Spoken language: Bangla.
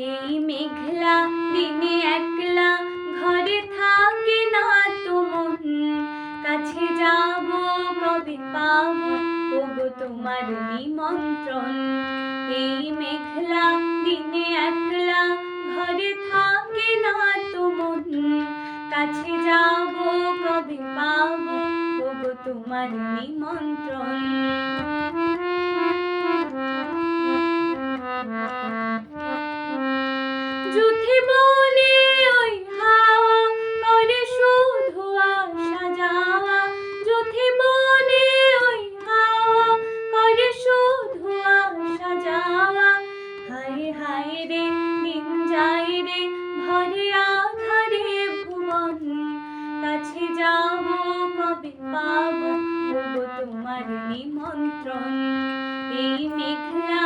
এই মেঘলা দিনে একলা ঘরে থাকে না তো মন, কাছে যাব কবে পাবো ওগো তোমার নিমন্ত্রণ। এই মেঘলা দিনে একলা ঘরে থাকে না তো মন, কাছে যাব কবে পাবো ওগো তোমার নিমন্ত্রণ। যুথি বনে ওই হাওয়া করে শুধু আসা যাওয়া, যুথি বনে ওই হাওয়া করে শুধু আসা যাওয়া। হায় হায় রে দিন যায় রে ভরে আধারে ভুবন, কাছে যাব কবে পাবো ওগো তোমার নিমন্ত্রণ। এই মেঘলা